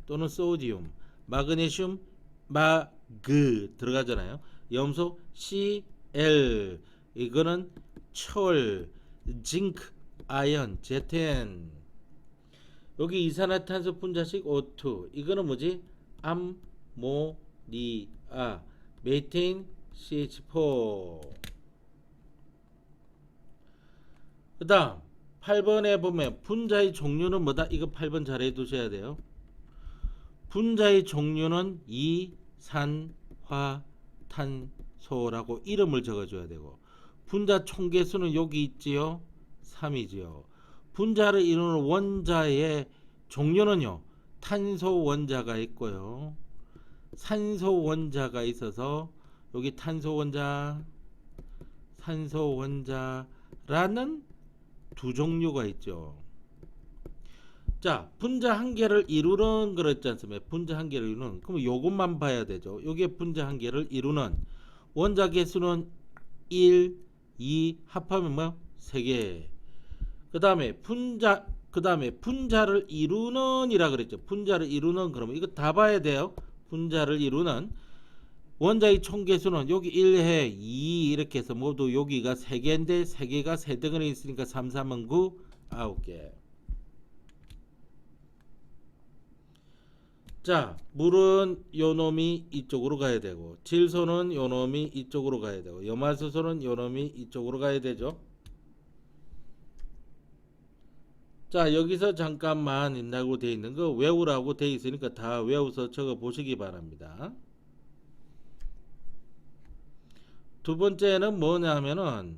또는 소디움, 마그네슘 마그 들어가잖아요. 염소 Cl, 이거는 철, 징크, 아연, 제텐. 여기 이산화탄소 분자식 O2, 이거는 뭐지? 암모니아, 메테인 CH4. 그 다음 8번에 보면 분자의 종류는 뭐다? 이거 8번 잘 해두셔야 돼요. 분자의 종류는 이산화탄소라고 이름을 적어줘야 되고, 분자 총개수는 여기 있지요. 3이지요. 분자를 이루는 원자의 종류는요, 탄소 원자가 있고요, 산소 원자가 있어서 여기 탄소 원자라는 두 종류가 있죠. 자, 분자 한 개를 이루는 그랬지 않습니까? 분자 한 개를 이루는. 그럼 요것만 봐야 되죠. 요게 분자 한 개를 이루는. 원자 개수는 1, 2 합하면 뭐? 3개. 그다음에 분자를 이루는이라 그랬죠. 분자를 이루는 그러면 이거 다 봐야 돼요. 분자를 이루는 원자의 총 개수는 여기 1해 2 이렇게 해서 모두 여기가 3개인데 3개가 3덩어리 있으니까 3, 3은 9, 9개. 자, 물은 요 놈이 이쪽으로 가야 되고, 질소는 요 놈이 이쪽으로 가야 되고, 염화수소는 요 놈이 이쪽으로 가야 되죠. 자, 여기서 잠깐만 있다고 돼 있는 거 외우라고 돼 있으니까 다 외워서 적어 보시기 바랍니다. 두 번째는 뭐냐면은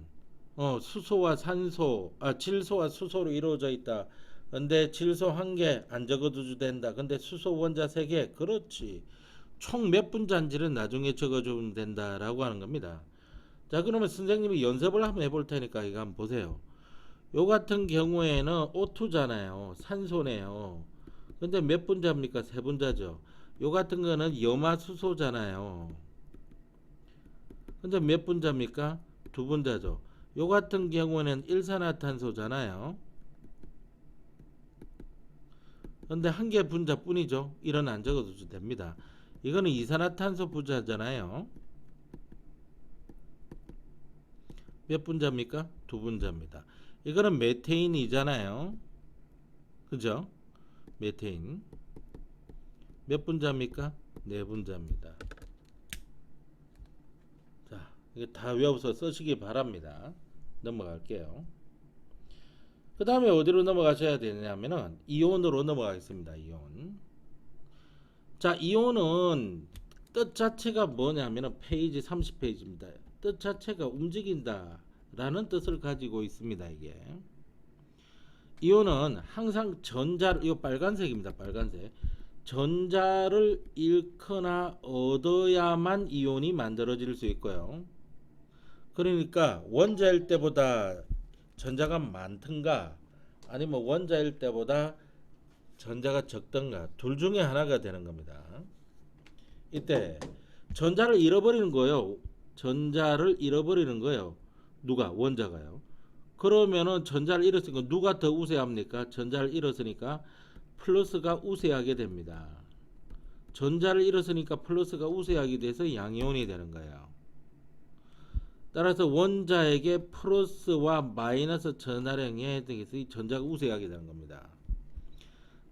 수소와 산소, 질소와 수소로 이루어져 있다. 근데 질소 한 개 안 적어도 된다. 근데 수소 원자 3개. 그렇지. 총 몇 분자인지는 나중에 적어주면 된다라고 하는 겁니다. 자, 그러면 선생님이 연습을 한번 해볼 테니까 이거 한번 보세요. 요 같은 경우에는 O2잖아요. 산소네요. 근데 몇 분자입니까? 3분자죠. 요 같은 거는 염화수소잖아요. 근데 몇 분자입니까? 2분자죠. 요 같은 경우에는 일산화탄소잖아요. 근데 한 개 분자뿐이죠. 이런 안 적어도 됩니다. 이거는 이산화탄소 분자잖아요. 몇 분자입니까? 2분자입니다. 이거는 메테인이잖아요. 그죠? 메테인 몇 분자입니까? 4분자입니다. 자, 이게 다 외워서 쓰시기 바랍니다. 넘어갈게요. 그 다음에 어디로 넘어가셔야 되냐면은 이온으로 넘어가겠습니다. 이온. 자, 이온은 뜻 자체가 뭐냐면은 페이지 30페이지입니다. 뜻 자체가 움직인다 라는 뜻을 가지고 있습니다. 이게 이온은 항상 전자를, 이거 빨간색입니다. 빨간색. 전자를 잃거나 얻어야만 이온이 만들어질 수 있고요. 그러니까 원자일 때보다 전자가 많든가 아니면 원자일 때보다 전자가 적든가 둘 중에 하나가 되는 겁니다. 이때 전자를 잃어버리는 거예요. 전자를 잃어버리는 거예요. 누가? 원자가요. 그러면은 전자를 잃었으니까 누가 더 우세합니까? 전자를 잃었으니까 플러스가 우세하게 됩니다. 전자를 잃었으니까 플러스가 우세하게 돼서 양이온이 되는 거예요. 따라서 원자에게 플러스와 마이너스 전하량에 대해서 이 전자가 우세하게 되는 겁니다.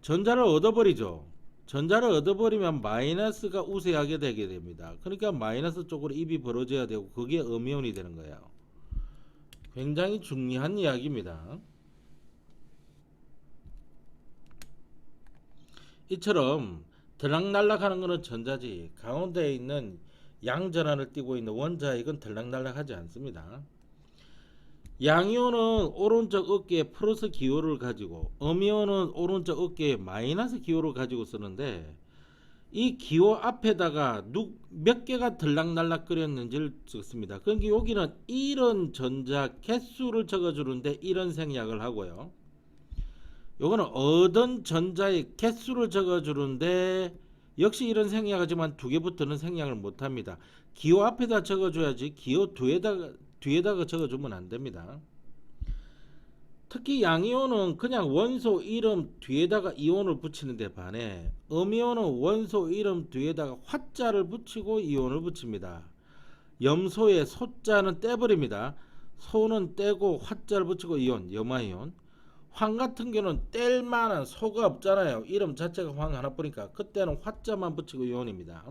전자를 얻어버리죠. 전자를 얻어버리면 마이너스가 우세하게 되게 됩니다. 그러니까 마이너스 쪽으로 입이 벌어져야 되고 그게 음이온이 되는 거예요. 굉장히 중요한 이야기입니다. 이처럼 들락날락하는 것은 전자지 가운데에 있는 양전환을 띠고 있는 원자 이건 들락날락하지 않습니다. 양이온은 오른쪽 어깨에 플러스 기호를 가지고 음이온은 오른쪽 어깨에 마이너스 기호를 가지고 쓰는데 이 기호 앞에다가 몇 개가 들락날락 끓였는지를 적습니다. 그러니까 여기는 이런 전자 개수를 적어주는데 이런 생략을 하고요. 요거는 얻은 전자의 개수를 적어주는데 역시 이런 생략하지만 두 개부터는 생략을 못합니다. 기호 앞에다 적어줘야지 기호 뒤에다가 적어주면 안됩니다. 특히 양이온은 그냥 원소 이름 뒤에다가 이온을 붙이는데 반해 음이온은 원소 이름 뒤에다가 화자를 붙이고 이온을 붙입니다. 염소의 소자는 떼버립니다. 소는 떼고 화자를 붙이고 이온, 염화이온. 황 같은 경우는 뗄 만한 소가 없잖아요. 이름 자체가 황 하나뿐이니까 그때는 화자만 붙이고 이온입니다.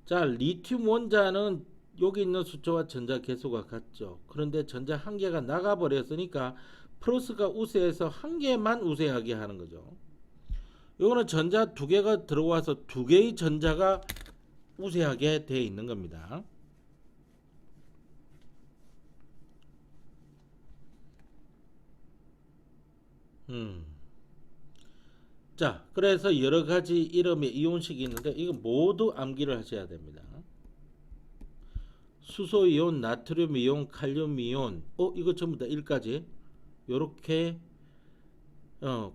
자, 리튬 원자는 여기 있는 숫자와 전자 개수가 같죠. 그런데 전자 한 개가 나가버렸으니까 플러스가 우세해서 한 개만 우세하게 하는 거죠. 이거는 전자 두 개가 들어와서 두 개의 전자가 우세하게 되어 있는 겁니다. 자, 그래서 여러 가지 이름의 이온식이 있는데 이거 모두 암기를 하셔야 됩니다. 수소이온, 나트륨이온, 칼륨이온, 이거 전부 다 1까지. 요렇게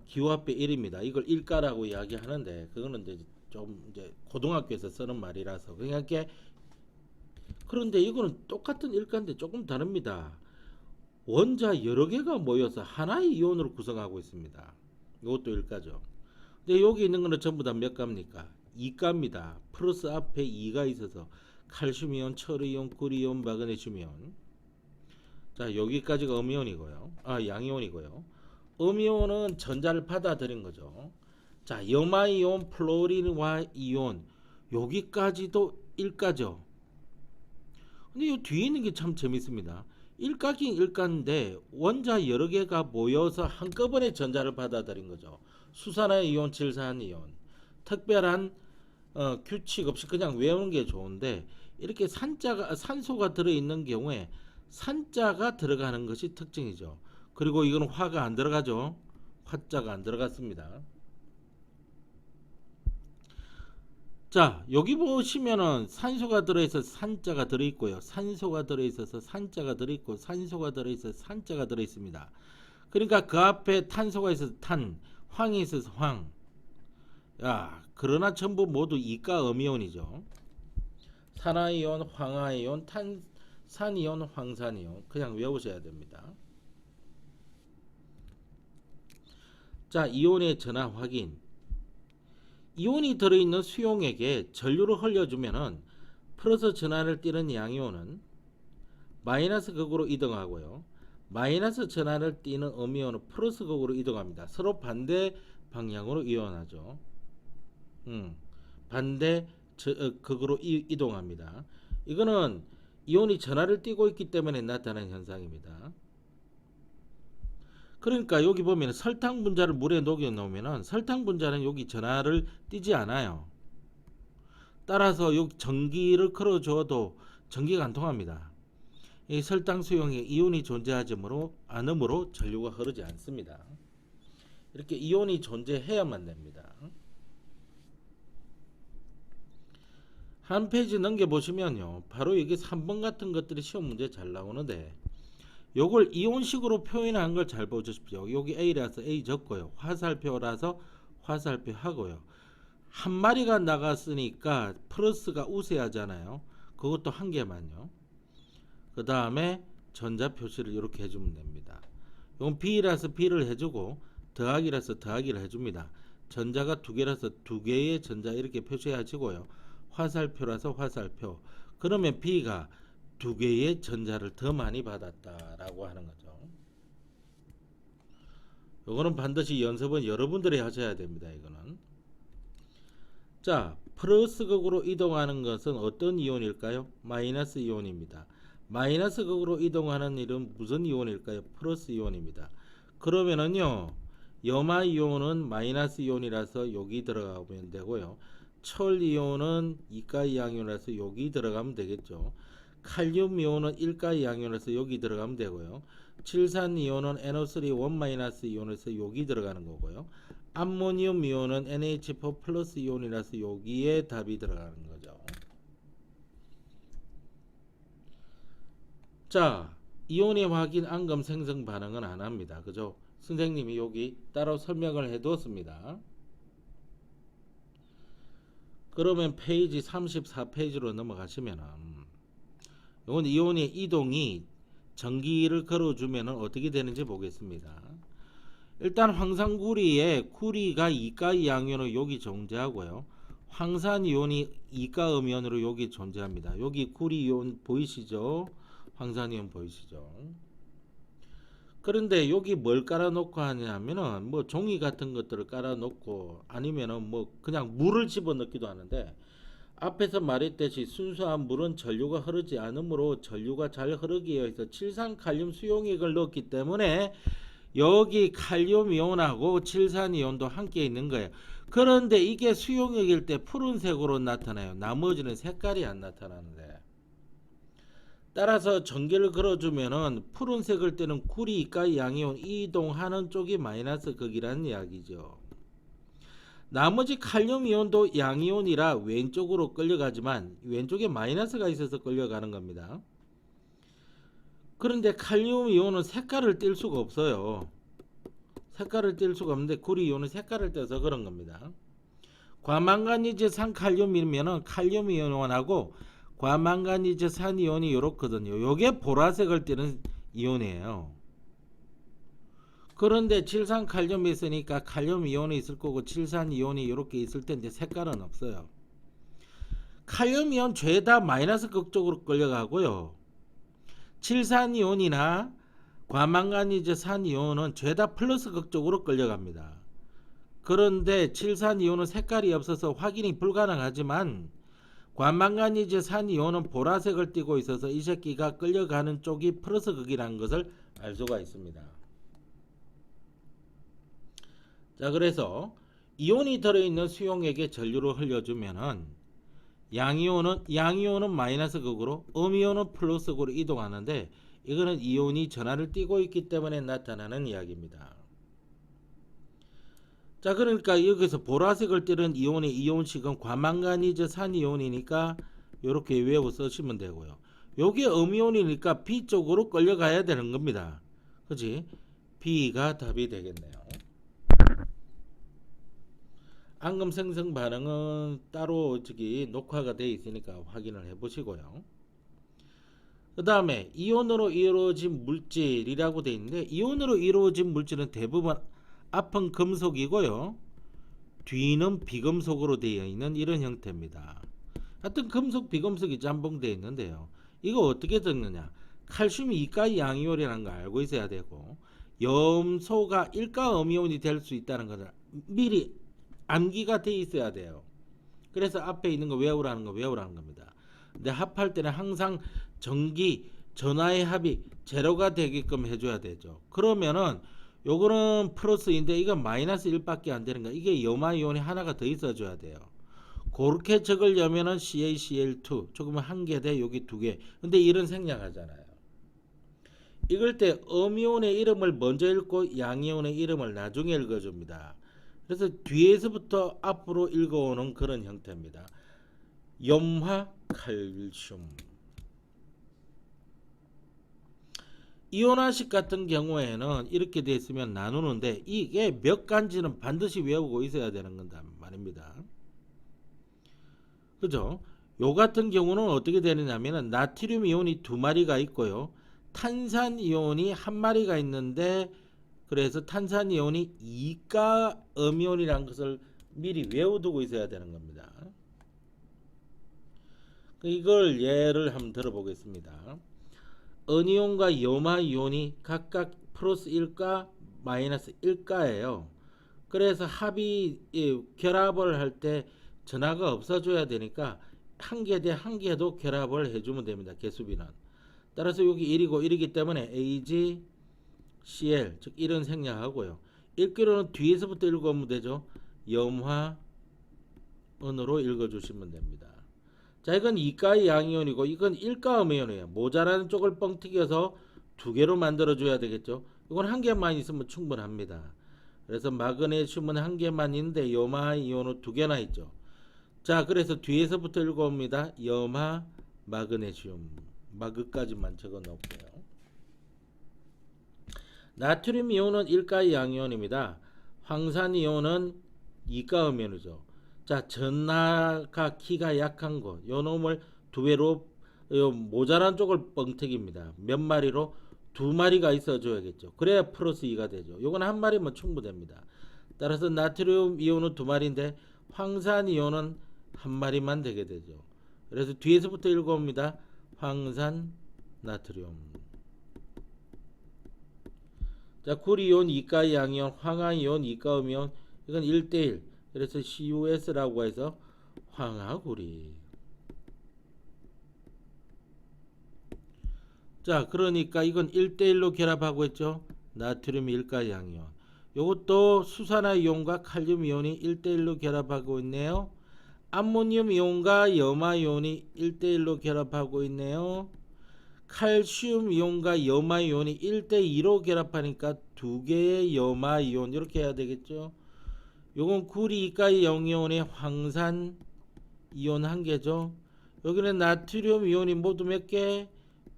기호합의 1입니다. 이걸 일가라고 이야기하는데 그거는 이제 좀 이제 고등학교에서 쓰는 말이라서 그러니까 그런데 이거는 똑같은 일가인데 조금 다릅니다. 원자 여러 개가 모여서 하나의 이온으로 구성하고 있습니다. 이것도 일가죠. 근데 여기 있는 거는 전부 다 몇 가입니까? 2가입니다. 플러스 앞에 2가 있어서 칼슘이온, 철이온, 구리온, 마그네슘이온. 자, 여기까지가 음이온이고요. 양이온이고요. 음이온은 전자를 받아들인 거죠. 자, 염화이온, 플로린화 이온 여기까지도 일가죠. 근데 이 뒤에 있는 게 참 재밌습니다. 일가긴 일가인데 원자 여러 개가 모여서 한꺼번에 전자를 받아들인 거죠. 수산화이온, 질산이온. 특별한 규칙 없이 그냥 외우는 게 좋은데 이렇게 산소가 들어있는 경우에 산자가 들어가는 것이 특징이죠. 그리고 이건 화가 안 들어가죠. 화자가 안 들어갔습니다. 자, 여기 보시면은 산소가 들어있어서 산자가 들어있고요. 산소가 들어있어서 산자가 들어있고 산소가 들어있어서 산자가 들어있습니다. 그러니까 그 앞에 탄소가 있어서 탄, 황이 있어서 황. 야, 그러나 전부 모두 이가 음이온이죠. 산화이온, 황화이온, 탄산이온, 황산이온. 그냥 외우셔야 됩니다. 자, 이온의 전하 확인. 이온이 들어있는 수용액에 전류를 흘려주면은 플러스 전하를 띠는 양이온은 마이너스 극으로 이동하고요. 마이너스 전하를 띠는 음이온은 플러스 극으로 이동합니다. 서로 반대 방향으로 이온하죠. 반대 극으로 이동합니다. 이거는 이온이 전하를 띠고 있기 때문에 나타나는 현상입니다. 그러니까 여기 보면 설탕 분자를 물에 녹여 놓으면 설탕 분자는 여기 전하를 띠지 않아요. 따라서 여기 전기를 걸어줘도 전기가 안 통합니다. 이 설탕 수용에 이온이 존재하지 않으므로 전류가 흐르지 않습니다. 이렇게 이온이 존재해야만 됩니다. 한 페이지 넘겨보시면요. 바로 이게 3번 같은 것들이 시험 문제 잘 나오는데 요걸 이온식으로 표현한 걸 잘 보십시오. 여기 A라서 A 적고요. 화살표라서 화살표 하고요. 한 마리가 나갔으니까 플러스가 우세하잖아요. 그것도 한 개만요. 그 다음에 전자 표시를 이렇게 해주면 됩니다. 이건 B라서 B를 해주고 더하기라서 더하기를 해줍니다. 전자가 두 개라서 두 개의 전자 이렇게 표시해주고요. 화살표라서 화살표. 그러면 B가 두 개의 전자를 더 많이 받았다라고 하는 거죠. 이거는 반드시 연습은 여러분들이 하셔야 됩니다. 이거는. 자, 플러스 극으로 이동하는 것은 어떤 이온일까요? 마이너스 이온입니다. 마이너스 극으로 이동하는 일은 무슨 이온일까요? 플러스 이온입니다. 그러면은요, 염화 이온은 마이너스 이온이라서 여기 들어가면 되고요. 철 이온은 이가 양이온이라서 여기 들어가면 되겠죠. 칼륨 이온은 1가 양이온에서 여기 들어가면 되고요. 칠산 이온은 NO3 1- 이온에서 여기 들어가는 거고요. 암모니움 이온은 NH4 플러스 이온이라서 여기에 답이 들어가는 거죠. 자, 이온의 확인 앙금 생성 반응은 안 합니다. 그죠? 선생님이 여기 따로 설명을 해 두었습니다. 그러면 페이지 34페이지로 넘어가시면은 이건 이온의 이동이 전기를 걸어주면 어떻게 되는지 보겠습니다. 일단 황산구리에 구리가 이가 양이온으로 여기 존재하고요. 황산이온이 이가 음이온으로 여기 존재합니다. 여기 구리이온 보이시죠? 황산이온 보이시죠? 그런데 여기 뭘 깔아놓고 하냐면은 뭐 종이 같은 것들을 깔아놓고 아니면은 뭐 그냥 물을 집어넣기도 하는데 앞에서 말했듯이 순수한 물은 전류가 흐르지 않으므로 전류가 잘 흐르기 위해서 칠산칼륨 수용액을 넣었기 때문에 여기 칼륨 이온하고 칠산 이온도 함께 있는 거예요. 그런데 이게 수용액일 때 푸른색으로 나타나요. 나머지는 색깔이 안 나타나는데 따라서 전기를 걸어주면은 푸른색을 때는 구리 이가 양이온 이동하는 쪽이 마이너스 극이라는 이야기죠. 나머지 칼륨 이온도 양이온이라 왼쪽으로 끌려가지만 왼쪽에 마이너스가 있어서 끌려가는 겁니다. 그런데 칼륨 이온은 색깔을 띌 수가 없어요. 색깔을 띌 수가 없는데 구리 이온은 색깔을 떼서 그런 겁니다. 과망가니즈 산칼륨이면은 칼륨 이온하고 과망가니즈 산 이온이 요렇거든요. 요게 보라색을 띠는 이온이에요. 그런데 칠산칼륨이 있으니까 칼륨 이온이 있을 거고 칠산 이온이 이렇게 있을 텐데 색깔은 없어요. 칼륨 이온 죄다 마이너스 극 쪽으로 끌려가고요. 칠산 이온이나 과망가니즈 산 이온은 죄다 플러스 극 쪽으로 끌려갑니다. 그런데 칠산 이온은 색깔이 없어서 확인이 불가능하지만 과망가니즈 산 이온은 보라색을 띠고 있어서 이 새끼가 끌려가는 쪽이 플러스 극이라는 것을 알 수가 있습니다. 자, 그래서 이온이 들어있는 수용액에 전류를 흘려주면은 양이온은 마이너스 극으로 음이온은 플러스 극으로 이동하는데 이거는 이온이 전하를 띠고 있기 때문에 나타나는 이야기입니다. 자, 그러니까 여기서 보라색을 띠는 이온의 이온식은 과망가니즈 산이온이니까 이렇게 외워 쓰시면 되고요. 여기 음이온이니까 B 쪽으로 끌려가야 되는 겁니다. 그치? B가 답이 되겠네요. 앙금 생성 반응은 따로 녹화가 되어 있으니까 확인을 해 보시고요. 그 다음에 이온으로 이루어진 물질이라고 되어 있는데 이온으로 이루어진 물질은 대부분 앞은 금속이고요. 뒤는 비금속으로 되어 있는 이런 형태입니다. 하여튼 금속 비금속이 짬뽕되어 있는데요. 이거 어떻게 적느냐. 칼슘이 이가 양이온이라는 거 알고 있어야 되고 염소가 일가 음이온이 될 수 있다는 것을 미리 암기가 돼 있어야 돼요. 그래서 앞에 있는 거 외우라는 겁니다. 근데 합할 때는 항상 전기 전하의 합이 제로가 되게끔 해줘야 되죠. 그러면은 요거는 플러스인데 이건 마이너스 1밖에 안 되는 거야. 이게 염화이온이 하나가 더 있어줘야 돼요. 그렇게 적으려면은 CaCl2 조금은 한 개 돼, 여기 두 개. 근데 이런 생략하잖아요. 읽을 때 음이온의 이름을 먼저 읽고 양이온의 이름을 나중에 읽어줍니다. 그래서 뒤에서부터 앞으로 읽어오는 그런 형태입니다. 염화 칼슘. 이온화식 같은 경우에는 이렇게 되어 있으면 나누는데 이게 몇 간지는 반드시 외우고 있어야 되는 건단 말입니다. 그죠? 요 같은 경우는 어떻게 되느냐면 나트륨 이온이 두 마리가 있고요. 탄산 이온이 한 마리가 있는데 그래서 탄산 이온이 이가 음이온이라는 것을 미리 외워두고 있어야 되는 겁니다. 이걸 예를 한번 들어보겠습니다. 은이온과 염화이온이 각각 플러스 1가 마이너스 1가예요. 그래서 합이 결합을 할 때 전하가 없어져야 되니까 한 개 대 한 개도 결합을 해주면 됩니다. 개수비는. 따라서 여기 1이고 1이기 때문에 AgCl 즉 1은 생략하고요. 읽기로는 뒤에서부터 읽어오면 되죠. 염화은으로 읽어주시면 됩니다. 자, 이건 이가의 양이온이고 이건 일가 음이온이에요. 모자라는 쪽을 뻥튀겨서 두 개로 만들어줘야 되겠죠. 이건 한 개만 있으면 충분합니다. 그래서 마그네슘은 한 개만 있는데 염화 이온은 두 개나 있죠. 자, 그래서 뒤에서부터 읽어옵니다. 염화 마그네슘 마그까지만 적어 놓을게요. 나트륨 이온은 일가의 양이온입니다. 황산 이온은 이가 음이온이죠. 자, 전하가 키가 약한 거, 요 놈을 두 배로 모자란 쪽을 뻥튀기입니다. 몇 마리로? 두 마리가 있어줘야겠죠. 그래야 플러스 2가 되죠. 요건 한 마리면 충분됩니다. 따라서 나트륨 이온은 두 마리인데 황산 이온은 한 마리만 되게 되죠. 그래서 뒤에서부터 읽어옵니다. 황산 나트륨. 자, 구리이온, 이가 양이온, 황화이온, 이가 음이온 이건 1대1. 그래서 CuS라고 해서 황화구리. 자, 그러니까 이건 1대1로 결합하고 있죠. 나트륨 일가 양이온. 요것도 수산화 이온과 칼륨 이온이 1대1로 결합하고 있네요. 암모늄 이온과 염화 이온이 1대1로 결합하고 있네요. 칼슘 이온과 염화 이온이 1대2로 결합하니까 두 개의 염화 이온 이렇게 해야 되겠죠. 요건 구리 이가의 영이온의 황산 이온 한 개죠. 여기는 나트륨 이온이 모두 몇 개?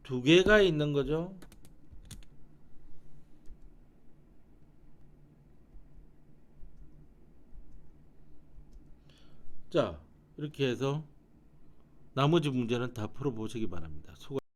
두 개가 있는 거죠. 자, 이렇게 해서 나머지 문제는 다 풀어보시기 바랍니다. 수고.